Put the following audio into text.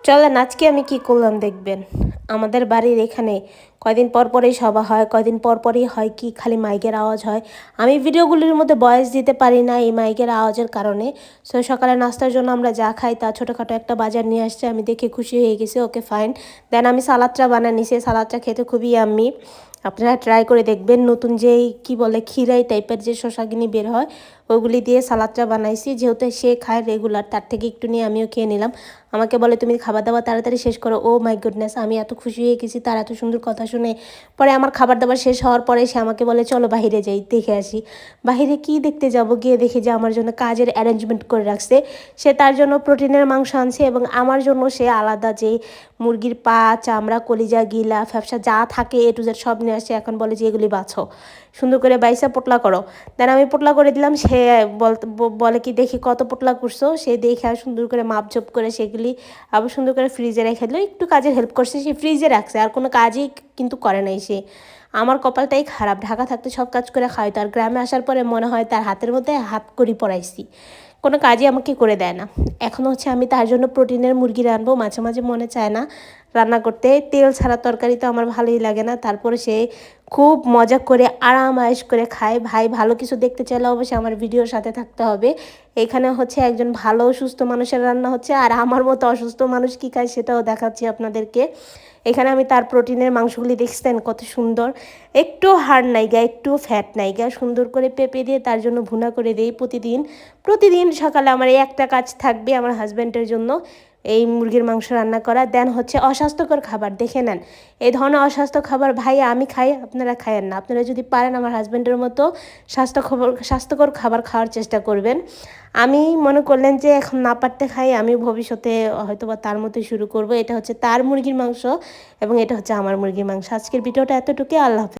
চলেন আজকে আমি কি করলাম দেখবেন। আমাদের বাড়ির এখানে কয়দিন পর পরই সভা হয়, কয়দিন পর পরই হয় কি খালি মাইকের আওয়াজ হয়। আমি ভিডিওগুলির মধ্যে ভয়েস দিতে পারি না এই মাইকের আওয়াজের কারণে। সো সকালে নাস্তার জন্য আমরা যা খাই তা ছোটোখাটো একটা বাজার নিয়ে আসছে, আমি দেখে খুশি হয়ে গেছি। Okay fine. দেন আমি সালাদটা বানিয়ে নিছি, সালাদটা খেতে খুবই ইয়াম্মি। আপনারা ট্রাই করে দেখবেন। নতুন যেই কি বলে খিরাই টাইপের যে শশাগিনি বের হয় ওগুলি দিয়ে সালাদটা বানাইছি। যেহেতু সে খায় রেগুলার, তার থেকে একটু নিয়ে আমিও খেয়ে নিলাম। আমাকে বলে তুমি খাবার দাবার তাড়াতাড়ি শেষ করো। ও মাই গুডনেস, আমি এত খুশি হয়ে গেছি তার এত সুন্দর কথা শুনে। পরে আমার খাবার দাবার শেষ হওয়ার পরে সে আমাকে বলে চলো বাহিরে যাই, দেখে আসি। বাহিরে কি দেখতে যাব, গিয়ে দেখি যে আমার জন্য কাজের অ্যারেঞ্জমেন্ট করে রাখছে। সে তার জন্য প্রোটিনের মাংস আনছে এবং আমার জন্য সে আলাদা যে মুরগির পা, চামড়া, কলিজা, গিলা, ফ্যাপসা যা থাকে এ টু জেড সব নিয়ে আসছে। এখন বলে যে এগুলি বাছো, সুন্দর করে বাইসা পোটলা করো। দেন আমি পোটলা করে দিলাম। সে বলে কি দেখি কত পোটলা করছো। সে দেখে সুন্দর করে মাপঝোপ করে সেগুলি আবার সুন্দর করে ফ্রিজে রেখে দিল। একটু কাজের হেল্প করছে, সে ফ্রিজে রাখছে, আর কোনো কাজই কিন্তু করে নাই সে। আমার কপালটাই খারাপ, ঢাকা থাকতে সব কাজ করে খাওয়াই, তার গ্রামে আসার পরে মনে হয় তার হাতের মধ্যে হাত করি পড়াইছি, কোনো কাজই আমাকে করে দেয় না। এখন হচ্ছে আমি তার জন্য প্রোটিনের মুরগি রানবো। মাঝে মাঝে মনে চায় না রান্না করতে, তেল ছাড়া তরকারি তো আমার ভালোই লাগে না। তারপরে সে খুব মজা করে আরাম আয়েশ করে খায়। ভাই ভালো কিছু দেখতে চাইলে অবশ্যই আমার ভিডিওর সাথে থাকতে হবে। এখানে হচ্ছে একজন ভালো সুস্থ মানুষের রান্না হচ্ছে, আর আমার মতো অসুস্থ মানুষ কী খায় সেটাও দেখাচ্ছি আপনাদেরকে। এখানে আমি তার প্রোটিনের মাংসগুলি দেখছেন কত সুন্দর, একটু হাড় নাইগা, একটু ফ্যাট নাইগা, সুন্দর করে পেঁপে দিয়ে তার জন্য ভুনা করে দেই প্রতিদিন। প্রতিদিন সকালে আমার এই একটা কাজ থাকবে আমার হাজব্যান্ডের জন্য, এই মুরগির মাংস রান্না করা। দেন হচ্ছে অস্বাস্থ্যকর খাবার দেখে নেন। এই ধরনের অস্বাস্থ্য খাবার ভাই আমি খাই, আপনারা খায়েন না। আপনারা যদি পারেন আমার হাজব্যান্ডের মতো স্বাস্থ্যকর খাবার খাওয়ার চেষ্টা করবেন। আমি মনে করলেন যে এখন না পারতে খাই, আমি ভবিষ্যতে হয়তো বা তার মতোই শুরু করব। এটা হচ্ছে তার মুরগির মাংস এবং এটা হচ্ছে আমার মুরগির মাংস। আজকের ভিডিওটা এতটুকুই। আল্লাহ হাফেজ।